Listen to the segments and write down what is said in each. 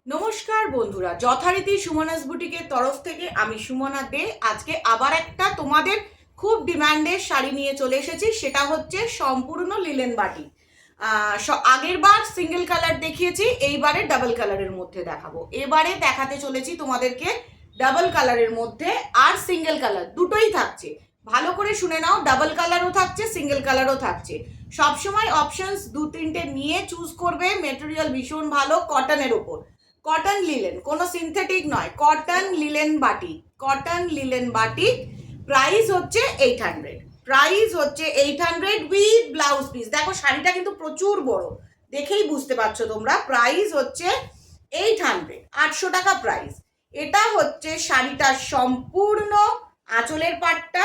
নমস্কার বন্ধুরা, যথারীতি সুমনাস বুটিকের তরফ থেকে আমি সুমনা দে আজকে আবার একটা তোমাদের খুব ডিমান্ডের শাড়ি নিয়ে চলে এসেছি। সেটা হচ্ছে সম্পূর্ণ লিলেন বাটি। আগের বার সিঙ্গেল কালার দেখিয়েছি, এইবারে ডাবল কালারের মধ্যে দেখাবো। এবারে দেখাতে চলেছি তোমাদেরকে ডাবল কালারের মধ্যে আর সিঙ্গেল কালার দুটোই থাকছে। ভালো করে শুনে নাও, ডাবল কালারও থাকছে, সিঙ্গেল কালারও থাকছে। সবসময় অপশনস দু তিনটে নিয়ে চুজ করবে। মেটেরিয়াল ভীষণ ভালো, কটনের ওপর, কটন লিলেন, কোনো সিনথেটিক নয়, cotton linen batik, cotton linen batik. Price হচ্ছে 800, প্রাইস হচ্ছে 800 উইথ ব্লাউজ পিস। দেখো শাড়িটা কিন্তু প্রচুর বড়, দেখেই বুঝতে পারছো তোমরা। প্রাইস হচ্ছে 800, 800 টাকা প্রাইস। এটা হচ্ছে শাড়িটার সম্পূর্ণ আঁচলের পাটটা।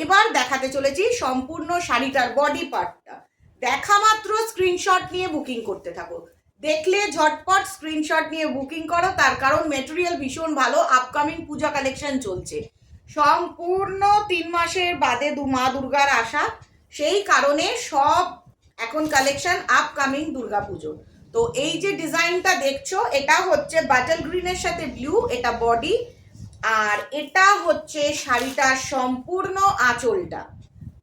এবার দেখাতে চলেছি সম্পূর্ণ শাড়িটার বডি পার্টটা। দেখা মাত্র স্ক্রিনশট নিয়ে বুকিং করতে থাকো, দেখলে ঝটপট স্ক্রিনশট নিয়ে বুকিং করো। তার কারণ মেটেরিয়াল ভীষণ ভালো, আপকামিং পূজা কালেকশন চলছে, সম্পূর্ণ 3 মাসের বাদে মা দুর্গার আসা, সেই কারণে সব এখন কালেকশন আপকামিং দুর্গা পুজো। তো এই যে ডিজাইনটা দেখছো, এটা হচ্ছে বাটল গ্রিনের সাথে ব্লু, এটা বডি, আর এটা হচ্ছে শাড়িটার সম্পূর্ণ আঁচলটা।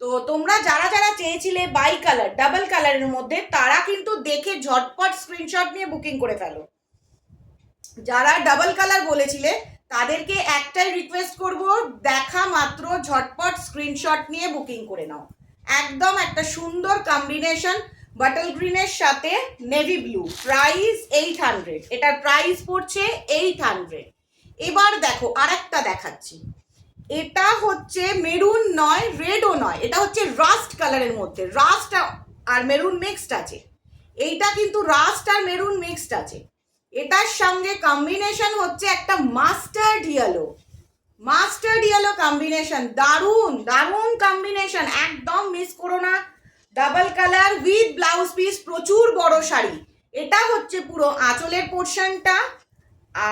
তো তোমরা যারা যারা চেয়েছিলে বাই কালার ডাবল কালারের মধ্যে, তারা কিন্তু দেখে ঝটপট স্ক্রিনশট নিয়ে বুকিং করে ফেলো। যারা ডাবল কালার বলেছিলে তাদেরকে একটাই রিকোয়েস্ট করব, দেখা মাত্র ঝটপট স্ক্রিনশট নিয়ে বুকিং করে নাও। একদম একটা সুন্দর কম্বিনেশন, বাটল গ্রিনের সাথে নেভি ব্লু। প্রাইস 800, এটার প্রাইস পড়ছে 800। এবার দেখো আরেকটা দেখাচ্ছি। এটা হচ্ছে মেরুন নয়, রেডও নয়, এটা হচ্ছে রাস্ট কালারের মধ্যে, রাস্ট আর মেরুন মিক্সড আছে। এইটা কিন্তু রাস্ট আর মেরুন মিক্সড আছে। এটার সঙ্গে কম্বিনেশন হচ্ছে একটা mustard yellow, mustard yellow combination. দারুণ দারুণ কম্বিনেশন, একদম মিস করো না। Double colour with blouse piece, প্রচুর বড় শাড়ি। এটা হচ্ছে পুরো আঁচলের পোর্শনটা,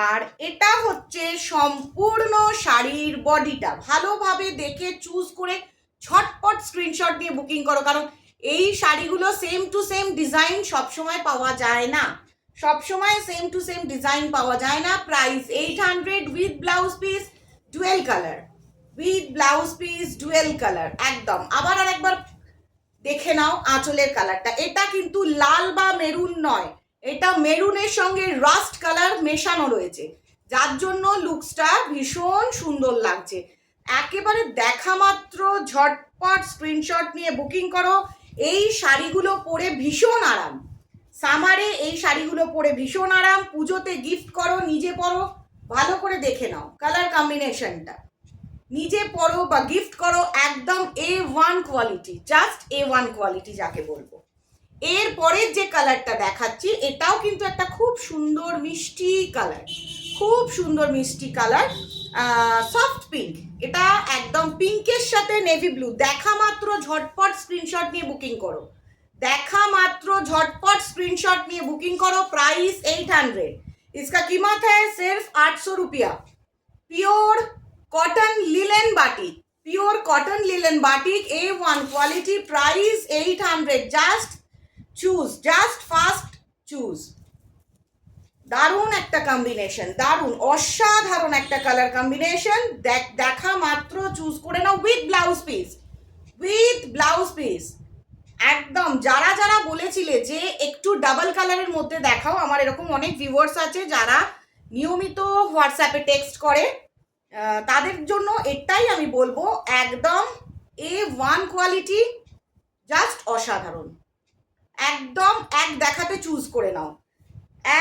আর এটা হচ্ছে সম্পূর্ণ শাড়ির বডিটা। ভালোভাবে দেখে চুজ করে ঝটপট স্ক্রিনশট দিয়ে বুকিং করো, কারণ এই শাড়িগুলো সেম টু সেম ডিজাইন সবসময় পাওয়া যায় না, সবসময় সেম টু সেম ডিজাইন পাওয়া যায় না। Price 800 with blouse piece, dual colour, with blouse piece dual colour. একদম আবার আর একবার দেখে নাও আঁচলের কালারটা। এটা কিন্তু লাল বা মেরুন নয়, এটা মেরুনের সঙ্গে রাস্ট কালার মেশানো রয়েছে, যার জন্য লুকসটা ভীষণ সুন্দর লাগছে। একেবারে দেখা মাত্র ঝটপট স্ক্রিনশট নিয়ে বুকিং করো। এই শাড়িগুলো পরে ভীষণ আরাম, সামারে এই শাড়িগুলো পরে ভীষণ আরাম। পুজোতে গিফট করো, নিজে পরো, ভালো করে দেখে নাও কালার কম্বিনেশনটা, নিজে পরো বা গিফট করো। একদম A1 quality, just A1 quality যাকে বলবো। এর পরের যে কালারটা দেখাচ্ছি, এটাও কিন্তু একটা খুব সুন্দর মিষ্টি কালার, খুব সুন্দর মিষ্টি কালার, সফট পিঙ্ক। এটা একদম পিঙ্কের সাথে নেভি ব্লু। দেখা মাত্র ঝটপট স্ক্রিনশট নিয়ে বুকিং করো, দেখা মাত্র झटपट स्क्रीनशॉट নিয়ে বুকিং করো। प्राइस 800, इसका कीमत है सिर्फ 800 रुपया। Pure cotton linen batik, pure cotton linen batik A1 quality. Price 800, just choose, just first choose. দারুণ একটা কম্বিনেশন, দারুণ অসাধারণ একটা কালার কম্বিনেশন। দেখা মাত্র চুজ করে নাও with blouse piece, with blouse piece. একদম যারা যারা বলেছিলে যে একটু ডাবল কালারের মধ্যে দেখাও, আমার এরকম অনেক ভিউয়ার্স আছে যারা নিয়মিত হোয়াটসঅ্যাপে টেক্সট করে, তাদের জন্য এটাই আমি বলবো, একদম A1 কোয়ালিটি, জাস্ট অসাধারণ। একদম এক দেখাতে চুজ করে নাও,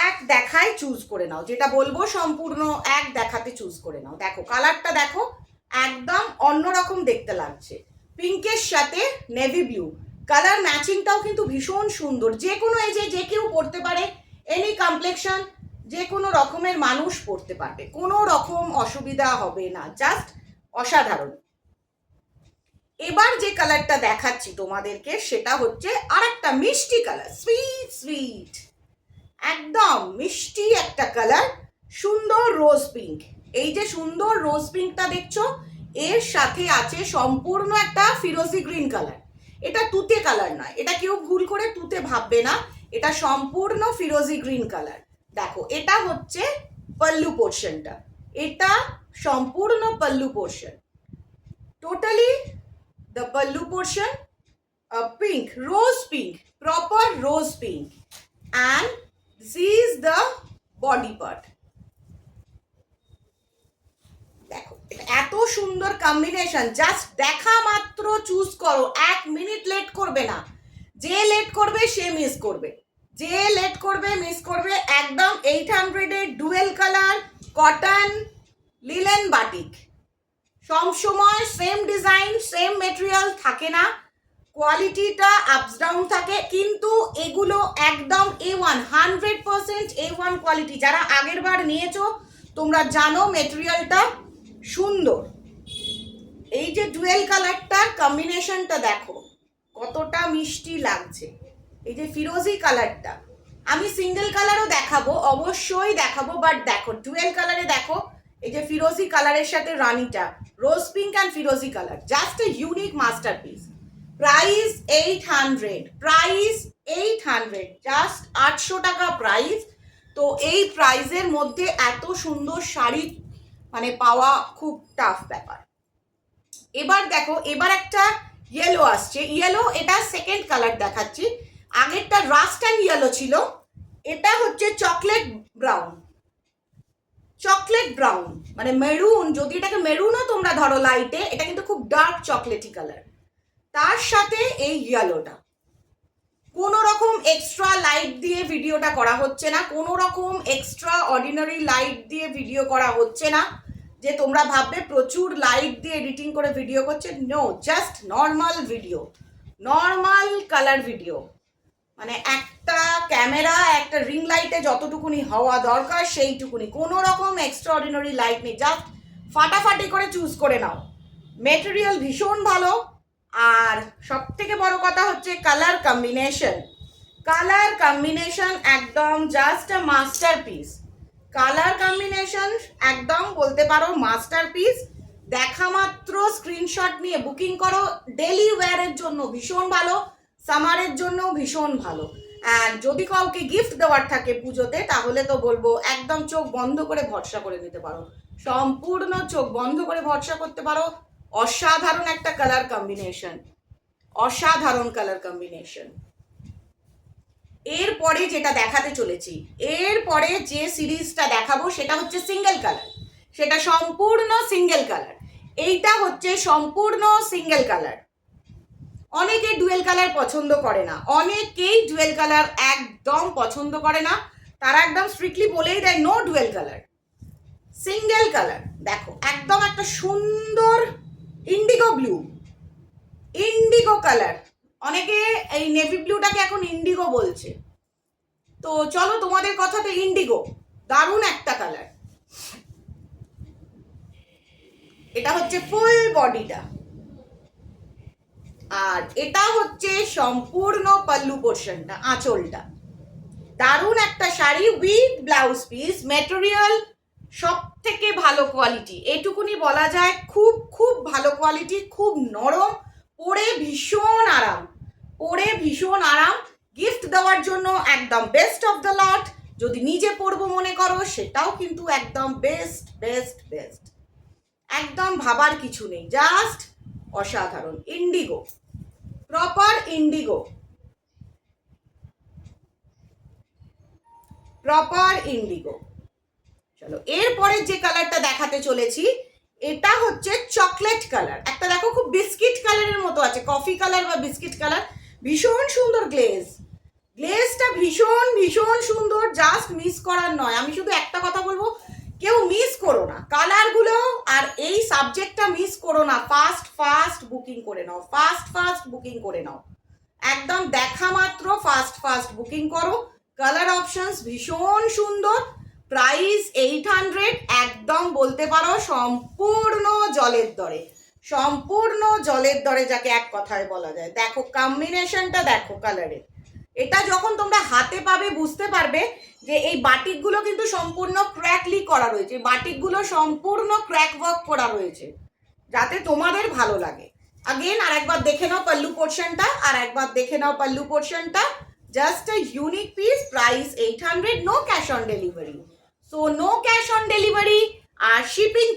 এক দেখায় চুজ করে নাও, যেটা বলবো সম্পূর্ণ এক দেখাতে চুজ করে নাও। দেখো কালারটা দেখো, একদম অন্যরকম দেখতে লাগছে। পিঙ্কের সাথে নেভি ব্লু কালার ম্যাচিংটাও কিন্তু ভীষণ সুন্দর। যে কোনো এজে যে কেউ পরতে পারে, এনি কমপ্লেকশন, যে কোনো রকমের মানুষ পরতে পারবে, কোনো রকম অসুবিধা হবে না, জাস্ট অসাধারণ। এবার যে কালারটা দেখাচ্ছি তোমাদেরকে, সেটা হচ্ছে আরেকটা মিষ্টি কালার, সুইট সুইট, একদম মিষ্টি একটা কালার, সুন্দর রোজ পিঙ্ক। এই যে সুন্দর রোজ পিঙ্কটা দেখছো, এর সাথে আছে সম্পূর্ণ একটা ফিরোজি গ্রিন কালার। এটা তুতে কালার নয়, এটা কেউ ভুল করে তুতে ভাববে না, এটা সম্পূর্ণ ফিরোজি গ্রিন কালার। দেখো এটা হচ্ছে পল্লু পোর্শনটা, এটা সম্পূর্ণ pallu portion, totally the pallu portion pink, rose pink, proper rose pink, and this is the body part. দেখো এত সুন্দর কম্বিনেশন, জাস্ট দেখা মাত্র চুজ করো, 1 মিনিট লেট করবে না। যে লেট করবে সে মিস করবে, যে লেট করবে মিস করবে। একদম 800 এর dual colour cotton linen batik, সব সময় সেম ডিজাইন সেম মেটেরিয়াল থাকে না, কোয়ালিটিটা আপস ডাউন থাকে, কিন্তু এগুলো একদম A1, 100% A1 কোয়ালিটি। যারা আগের বার নিয়েছো তোমরা জানো মেটেরিয়ালটা সুন্দর। এই যে ডুয়েল কালারটার কম্বিনেশনটা দেখো কতটা মিষ্টি লাগছে। এই যে ফিরোজি কালারটা, আমি সিঙ্গেল কালারও দেখাবো, অবশ্যই দেখাবো, বাট দেখো ডুয়েল কালারে দেখো এই যে ফিরোজি কালারের সাথে রানিটা, রোজ পিঙ্ক অ্যান্ড ফিরোজি colour, just a unique masterpiece. Price 800, price 800, just 800 টাকা প্রাইস। তো এই প্রাইসের মধ্যে এত সুন্দর শাড়ি মানে পাওয়া খুব টাফ ব্যাপার। এবার দেখো, এবার একটা ইয়েলো আসছে, ইয়েলো, এটা সেকেন্ড কালার দেখাচ্ছি। আগেরটা রাস্ট অ্যান্ড ইয়েলো ছিল, এটা হচ্ছে চকলেট ব্রাউন, চকলেট ব্রাউন মানে মেরুন, যদি এটাকে মেরুনও তোমরা ধরো লাইটে, এটা কিন্তু খুব ডার্ক চকলেটি কালার। তার সাথে এই ইয়েলোটা, কোনো রকম এক্সট্রা লাইট দিয়ে ভিডিওটা করা হচ্ছে না, কোনো রকম এক্সট্রা অর্ডিনারি লাইট দিয়ে ভিডিও করা হচ্ছে না যে তোমরা ভাববে প্রচুর লাইট দিয়ে এডিটিং করে ভিডিও করছে। No, just normal video, normal colour video, মানে একটা ক্যামেরা একটা রিং লাইটে যতটুকুনি হওয়া দরকার সেইটুকুনি, কোনো রকম এক্সট্রা অর্ডিনারি লাইট নেই, জাস্ট ফাটাফাটি করে চুজ করে নাও। মেটেরিয়াল ভীষণ ভালো, আর সব থেকে বড় কথা হচ্ছে কালার কম্বিনেশন, কালার কম্বিনেশন একদম জাস্ট আ মাস্টারপিস, কালার কম্বিনেশন একদম বলতে পারো মাস্টারপিস। দেখা মাত্র স্ক্রিনশট নিয়ে বুকিং করো, ডেলি ওয়্যারের জন্য ভীষণ ভালো, সামারের জন্য ভীষণ ভালো। আর যদি কাউকে গিফট দেওয়ার থাকে পুজোতে, তাহলে তো বলবো একদম চোখ বন্ধ করে ভরসা করে নিতে পারো, সম্পূর্ণ চোখ বন্ধ করে ভরসা করতে পারো। অসাধারণ একটা কালার কম্বিনেশন, অসাধারণ কালার কম্বিনেশন। এরপরে যেটা দেখাতে চলেছি, এরপরে যে সিরিজটা দেখাবো সেটা হচ্ছে সিঙ্গেল কালার, সেটা সম্পূর্ণ সিঙ্গেল কালার। এইটা হচ্ছে সম্পূর্ণ সিঙ্গেল কালার। অনেকে ডুয়েল কালার পছন্দ করে না, অনেকেই ডুয়েল কালার একদম পছন্দ করে না, তারা একদম স্ট্রিক্টলি বলেই দেয় no dual colour, single colour. দেখো একদম একটা সুন্দর ইন্ডিগো ব্লু, ইন্ডিগো কালার, অনেকে এই নেভি ব্লুটাকে এখন ইন্ডিগো বলছে, তো চলো তোমাদের কথাতে ইন্ডিগো, দারুণ একটা কালার। এটা হচ্ছে ফুল বডিটা, আর এটা হচ্ছে সম্পূর্ণ পল্লু পোর্শনটা, আঁচলটা। দারুণ একটা sari with blouse piece, material সব থেকে ভালো কোয়ালিটি, এটুকুনি বলা যায়, খুব খুব ভালো কোয়ালিটি, খুব নরম, পরে ভীষণ আরাম, পরে ভীষণ আরাম। গিফট দেওয়ার জন্য একদম বেস্ট অফ দ্য লট, যদি নিজে পরবো মনে করো সেটাও কিন্তু একদম বেস্ট বেস্ট বেস্ট, একদম ভাবার কিছু নেই, জাস্ট অসাধারণ। Indigo, proper Indigo, proper Indigo. চলো এরপরে যে কালারটা দেখাতে চলেছি, এটা হচ্ছে চকলেট কালার, একটা দেখো খুব বিস্কিট কালারের মতো আছে, কফি কালার বা বিস্কিট কালার, ভীষণ সুন্দর গ্লেজ, গ্লেজটা ভীষণ ভীষণ সুন্দর, জাস্ট মিস করার নয়। আমি শুধু একটা কথা বলবো, কেউ মিস করো না কালারগুলো, আর এই সাবজেক্টটা মিস করো না, ফাস্ট ফাস্ট বুকিং করে নাও, ফাস্ট ফাস্ট বুকিং করে নাও, একদম দেখা মাত্র ফাস্ট ফাস্ট বুকিং করো। কালার অপশনস ভীষণ সুন্দর, প্রাইস 800, একদম বলতে পারো সম্পূর্ণ জলের দরে, সম্পূর্ণ জলের দরে যাকে এক কথায় বলা যায়। দেখো কম্বিনেশনটা দেখো কালারের, এটা যখন তোমরা হাতে পাবে বুঝতে পারবে যে এই বাটিকগুলো কিন্তু সম্পূর্ণ ক্র্যাকলি করা রয়েছে, বাটিকগুলো সম্পূর্ণ ক্র্যাক ওয়ার্ক করা রয়েছে, যাতে তোমাদের ভালো লাগে। अगेन আর একবার দেখে নাও পল্লু পোর্শনটা, আর একবার দেখে নাও পল্লু পোর্শনটা, Just a unique piece, price 800, no cash on delivery. So no cash on delivery আর শিপিং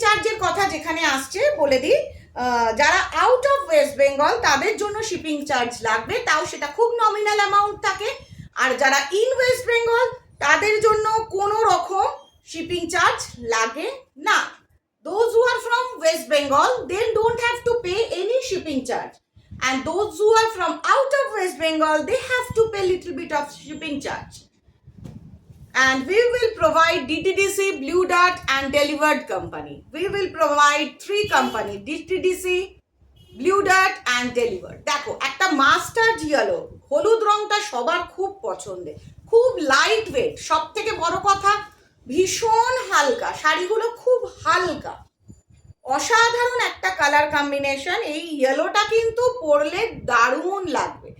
চার্জের কথা যেখানে আসছে বলে দিই, যারা আউট অফ ওয়েস্ট বেঙ্গল তাদের জন্য শিপিং চার্জ লাগবে, তাও সেটা খুব নমিনাল অ্যামাউন্ট থাকে। আর যারা ইন ওয়েস্ট বেঙ্গল তাদের জন্য কোনো রকম শিপিং চার্জ লাগে না। Those who are from West Bengal, they don't have to pay any shipping charge. And those who are from out of West Bengal, they have to pay little bit of shipping charge. And we will provide DTDC, Blue Dart and Delivered Company. We will provide 3 company, DTDC, Blue Dart and Delivered. দেখো একটা mustard yellow, হলুদ রংটা সবার খুব পছন্দের, খুব light weight, সব থেকে বড় কথা ভীষণ হালকা, শাড়িগুলো খুব হালকা, অসাধারণ একটা কালার কম্বিনেশন। এই ইয়েলোটা কিন্তু পরলে দারুণ লাগবে।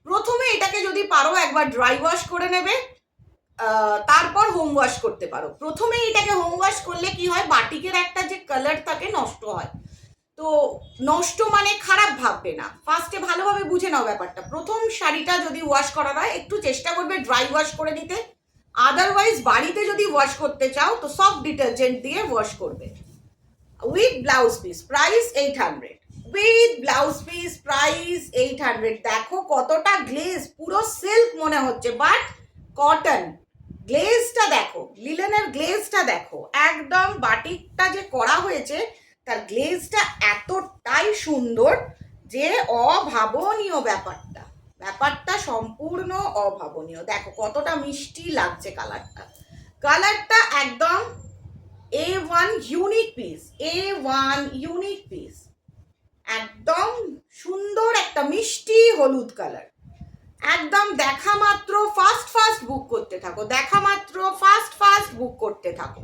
প্রথমে এটাকে যদি পারো একবার ড্রাই ওয়াশ করে নেবে, তারপর হোম ওয়াশ করতে পারো। প্রথমে এটাকে হোম ওয়াশ করলে কি হয়, বাটিকের একটা যে কালার থাকে নষ্ট হয়। তো নষ্ট মানে খারাপ ভাববে না, ফার্স্টে ভালোভাবে বুঝে নাও ব্যাপারটা। প্রথম শাড়িটা যদি ওয়াশ করার হয় একটু চেষ্টা করবে ড্রাই ওয়াশ করে নিতে, আদারওয়াইজ বাড়িতে যদি ওয়াশ করতে চাও তো সফট ডিটারজেন্ট দিয়ে ওয়াশ করবে। With blouse piece, price 800, with blouse piece price 800। দেখো কতটা গ্লেজ, পুরো সিল্ক মনে হচ্ছে বাট কটন। গ্লেজটা দেখো, লিলেনের গ্লেজটা দেখো, একদম বাটিকটা যে করা হয়েছে তার গ্লেজটা এতটাই সুন্দর যে অভাবনীয়। ব্যাপারটা সম্পূর্ণ অভাবনীয়। দেখো কতটা মিষ্টি লাগছে কালারটা একদম A1 ইউনিক পিস, একদম সুন্দর একটা মিষ্টি হলুদ কালার। একদম দেখা মাত্র ফাস্ট বুক করতে থাকো।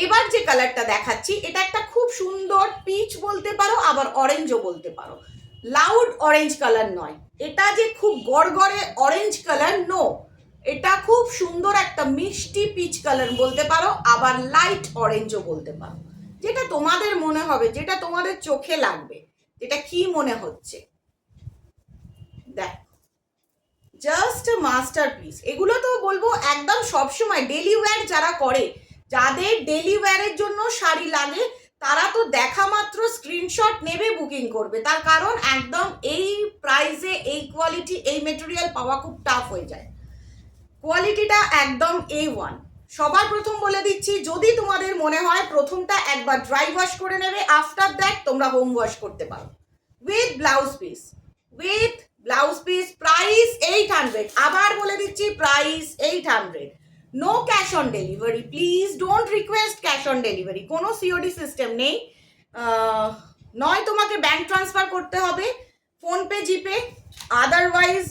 এবার যে কালারটা দেখাচ্ছি এটা একটা খুব সুন্দর পিচ বলতে পারো, আবার অরেঞ্জও বলতে পারো। লাউড অরেঞ্জ কালার নয়, এটা যে খুব গড়গড়ে অরেঞ্জ কালার নো, এটা খুব সুন্দর একটা মিষ্টি পিচ কালার বলতে পারো, আবার লাইট অরেঞ্জও বলতে পারো। যেটা তোমাদের মনে হবে, যেটা তোমাদের চোখে লাগবে, যেটা কি মনে হচ্ছে। দেখ জাস্ট মাস্টারপিস। এগুলো তো বলবো একদম সবসময় ডেলি ওয়্যার যারা করে, যাদের ডেলি ওয়্যারের জন্য শাড়ি লাগে তারা তো দেখা মাত্র স্ক্রিনশট নেবে, বুকিং করবে। তার কারণ একদম এই প্রাইসে এই কোয়ালিটি এই মেটেরিয়াল পাওয়া খুব টাফ হয়ে যায়। কোয়ালিটিটা একদম A1। সবার প্রথম বলে দিচ্ছি, যদি তোমাদের মনে হয় প্রথমটা একবার ড্রাই ওয়াশ করে নেবে, আফটার দ্যাট তোমরা হোম ওয়াশ করতে পারো। With blouse piece price 800। আবার বলে দিচ্ছি price 800। No cash on delivery, please don't request cash on delivery. কোনো সিওডি সিস্টেম নেই, নয় তোমাকে ব্যাংক ট্রান্সফার করতে হবে, ফোনপে, জিপে, আদারওয়াইজ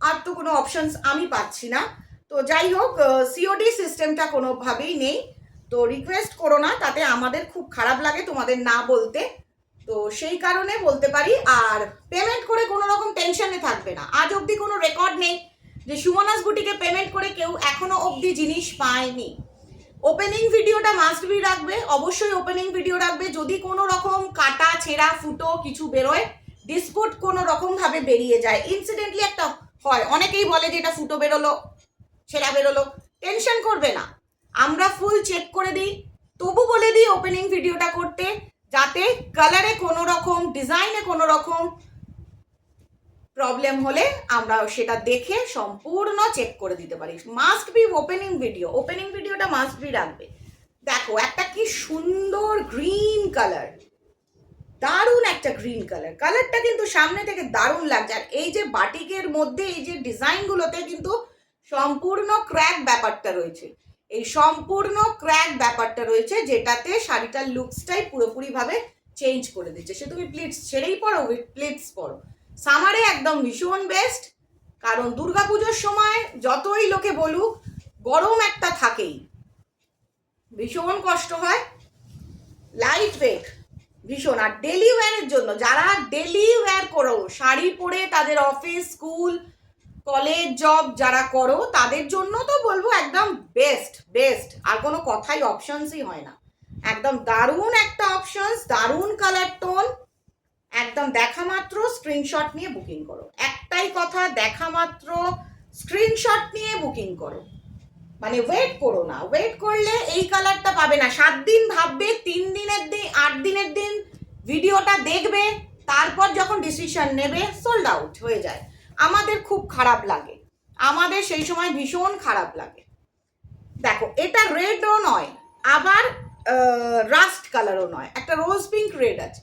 আর তো কোনো অপশনস আমি পাচ্ছি না। তো যাই হোক, সিওডি সিস্টেমটা কোনোভাবেই নেই, তো রিকোয়েস্ট করো না, তাতে আমাদের খুব খারাপ লাগে তোমাদের না বলতে। তো সেই কারণে বলতে পারি। আর পেমেন্ট করে কোনো রকম টেনশনে থাকবে না। আজ অবধি কোনো রেকর্ড নেই যে সুমনাস বুটিকে পেমেন্ট করে কেউ এখনো অবধি জিনিস পায়নি। ওপেনিং ভিডিওটা মাস্ট বি রাখবে, অবশ্যই ওপেনিং ভিডিও রাখবে। যদি কোনো রকম কাটা ছেঁড়া ফুটো কিছু বেরোয়, ডিসপুট কোনো রকম ভাবে বেরিয়ে যায়, ইনসিডেন্টলি একটা হয়, অনেকেই বলে যে এটা ফুটো বেরোলো, ছেঁড়া বেরোলো, টেনশন করবে না, আমরা ফুল চেক করে দিই। তবু বলে দিই ওপেনিং ভিডিওটা করতে, যাতে কালারে কোনো রকম, ডিজাইনে কোনো রকম প্রবলেম হলে আমরা সেটা দেখে সম্পূর্ণ চেক করে দিতে পারি। মাস্ট বি ওপেনিং ভিডিওটা মাস্ট বি রাখবে। দেখো একটা কি সুন্দর গ্রিন কালার, দারুণ একটা গ্রিন কালারটা কিন্তু সামনে থেকে দারুণ লাগছে। আর এই যে বাটিকের মধ্যে এই যে ডিজাইনগুলোতে কিন্তু সম্পূর্ণ ক্র্যাক ব্যাপারটা রয়েছে, যেটাতে শাড়িটার লুকসটাই পুরোপুরিভাবে চেঞ্জ করে দিচ্ছে। সে তুমি প্লিটস ছেড়েই পরো, উইথ প্লিটস পরো, সামারে একদম ভীষণ বেস্ট। কারণ দুর্গাপুজোর সময় যতই লোকে বলুক গরম একটা থাকেই, ভীষণ কষ্ট হয়, লাইট ওয়েট ভীষণ। আর ডেলি ওয়্যারের জন্য, যারা ডেলি ওয়্যার করো, শাড়ি পরে তাদের অফিস, স্কুল, কলেজ, জব যারা করো, তাদের জন্য তো বলবো একদম বেস্ট। আর কোনো কথাই অপশনসই হয় না, একদম দারুণ একটা অপশনস, দারুণ কালার টোন, একদম দেখা মাত্র স্ক্রিনশট নিয়ে বুকিং করো, একটাই কথা, দেখা মাত্র স্ক্রিনশট নিয়ে বুকিং করো। মানে ওয়েট করো না, ওয়েট করলে এই কালারটা পাবে না। 7 দিন ভাববে, 3 দিনের দিন 8 দিনের দিন ভিডিওটা দেখবে, তারপর যখন ডিসিশন নেবে সোল্ড আউট হয়ে যায়। আমাদের খুব খারাপ লাগে, আমাদের সেই সময় ভীষণ খারাপ লাগে। দেখো এটা রেডও নয়, আবার রাস্ট কালারও নয়, একটা রোজ পিঙ্ক রেড আছে।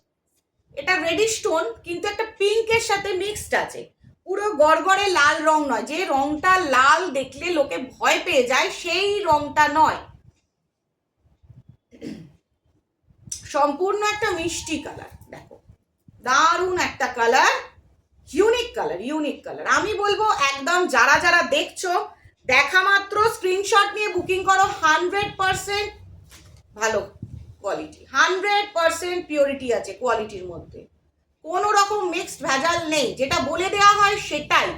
এটা রেডিশ টোন কিন্তু একটা পিঙ্কের সাথে মিক্সড আছে, পুরো গড়গড়ে লাল রং নয়, যে রংটা লাল দেখলে লোকে ভয় পেয়ে যায় সেই রংটা নয়, সম্পূর্ণ একটা মিষ্টি কালার। দেখো দারুণ একটা colour, unique colour, unique colour. আমি বলবো একদম যারা যারা দেখছো, দেখা মাত্র স্ক্রিনশট নিয়ে বুকিং করো। 100% ভালো কোয়ালিটি, 100% পিওরিটি আছে কোয়ালিটির মধ্যে, কোনো রকম মিক্সড ভেজাল নেই। যেটা বলে দেওয়া হয় সেটাই।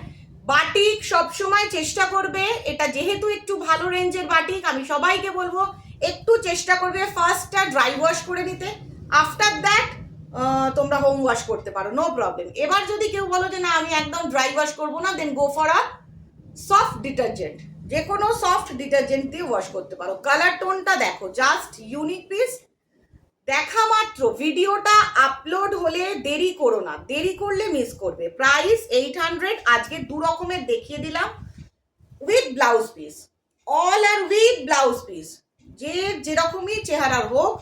বাটিক সবসময় চেষ্টা করবে, এটা যেহেতু একটু ভালো রেঞ্জের বাটিক, আমি সবাইকে বলবো একটু চেষ্টা করবে ফার্স্টটা ড্রাই ওয়াশ করে নিতে, আফটার দ্যাট তোমরা হোম ওয়াশ করতে পারো, নো প্রবলেম। এবার যদি কেউ বলো যে না আমি একদম ড্রাই ওয়াশ করবো না, then go for a soft detergent, যে কোনো সফট ডিটারজেন্ট দিয়ে ওয়াশ করতে পারো। কালার টোনটা দেখো, জাস্ট ইউনিক পিস। দেখা মাত্র ভিডিওটা আপলোড হলে দেরি করো না, দেরি করলে মিস করবে। প্রাইস 800, আজকে 2 রকমের দেখিয়ে দিলাম উইথ ব্লাউজ পিস, অল আর উইথ ব্লাউজ পিস। যে যেরকমই চেহারার হোক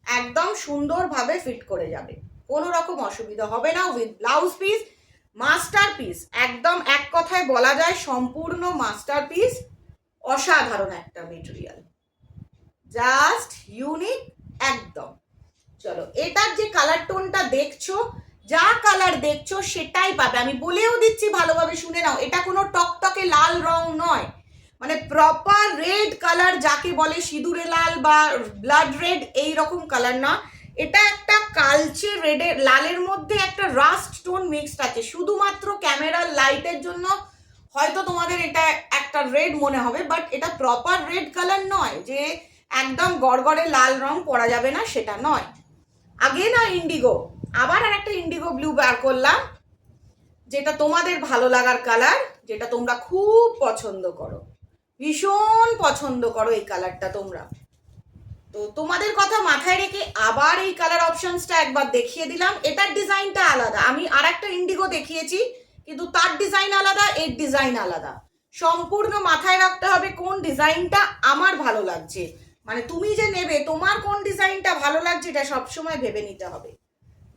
একদম সুন্দরভাবে ফিট করে যাবে, কোনো রকম অসুবিধা হবে না। With blouse piece, master piece, একদম এক কথায় বলা যায় সম্পূর্ণ মাস্টার পিস। অসাধারণ একটা মেটেরিয়াল, জাস্ট ইউনিক একদম। চলো এটার যে কালার টোনটা দেখছো, যা কালার দেখছো সেটাই পাবে। আমি বলেও দিচ্ছি, ভালোভাবে শুনে নাও, এটা কোনো টকটকে লাল রং নয়, মানে প্রপার রেড কালার যাকে বলে, সিঁদুরে লাল বা ব্লাড রেড এই রকম কালার না। এটা একটা কালচে রেডের লালের মধ্যে একটা রাস্ট টোন মিক্সড আছে। শুধুমাত্র ক্যামেরার লাইটের জন্য হয়তো তোমাদের এটা একটা রেড মনে হবে, বাট এটা প্রপার রেড কালার নয়, যে একদম গড়গড়ে লাল রং পরা যাবে না সেটা নয়। আগে না ইন্ডিগো, আবার আর একটা ইন্ডিগো ব্লু বার করলাম, যেটা তোমাদের ভালো লাগার কালার, যেটা তোমরা খুব পছন্দ করো, ভীষণ পছন্দ করো এই কালারটা তোমরা। তো তোমাদের কথা মাথায় রেখে আবার এই কালার অপশনসটা একবার দেখিয়ে দিলাম। এটার ডিজাইনটা আলাদা, আমি আর একটা ইন্ডিগো দেখিয়েছি কিন্তু তার ডিজাইন আলাদা, এর ডিজাইন আলাদা। সম্পূর্ণ মাথায় রাখতে হবে কোন ডিজাইনটা আমার ভালো লাগছে, মানে তুমি যে নেবে তোমার কোন ডিজাইনটা ভালো লাগছে এটা সবসময় ভেবে নিতে হবে,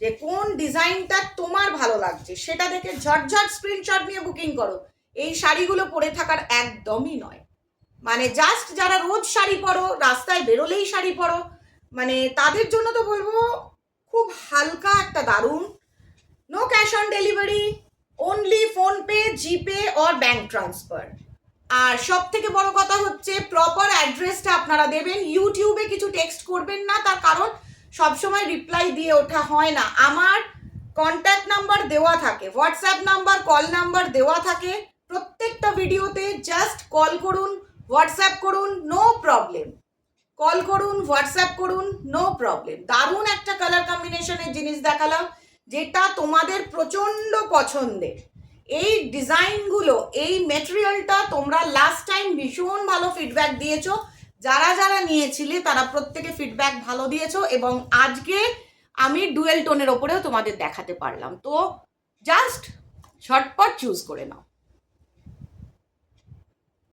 যে কোন ডিজাইনটা তোমার ভালো লাগছে সেটা দেখে ঝটঝট স্ক্রিনশট নিয়ে বুকিং করো। এই শাড়িগুলো পরে থাকার একদমই নয়, মানে জাস্ট যারা রোজ শাড়ি পরো, রাস্তায় বেরোলেই শাড়ি পরো, মানে তাদের জন্য তো বলবো খুব হালকা একটা দারুণ। No cash on delivery, only PhonePe, GPay or bank transfer. আর সব থেকে বড় কথা হচ্ছে প্রপার অ্যাড্রেসটা আপনারা দেবেন। ইউটিউবে কিছু টেক্সট করবেন না, তার কারণ সবসময় রিপ্লাই দিয়ে ওঠা হয় না। আমার কন্ট্যাক্ট নাম্বার দেওয়া থাকে, হোয়াটসঅ্যাপ নাম্বার, কল নাম্বার দেওয়া থাকে প্রত্যেকটা ভিডিওতে। জাস্ট কল করুন, হোয়াটসঅ্যাপ করুন, নো প্রবলেম। কল করুন, হোয়াটসঅ্যাপ করুন, নো প্রবলেম। দারুণ একটা কালার কম্বিনেশনের জিনিস দেখালাম, যেটা তোমাদের প্রচণ্ড পছন্দের। এই ডিজাইনগুলো, এই মেটেরিয়ালটা তোমরা লাস্ট টাইম ভীষণ ভালো ফিডব্যাক দিয়েছো, যারা যারা নিয়েছিলে তারা প্রত্যেকে ফিডব্যাক ভালো দিয়েছো, এবং আজকে আমি ডুয়েল টোনের ওপরেও তোমাদের দেখাতে পারলাম। তো জাস্ট ঝটপট চুজ করে নাও।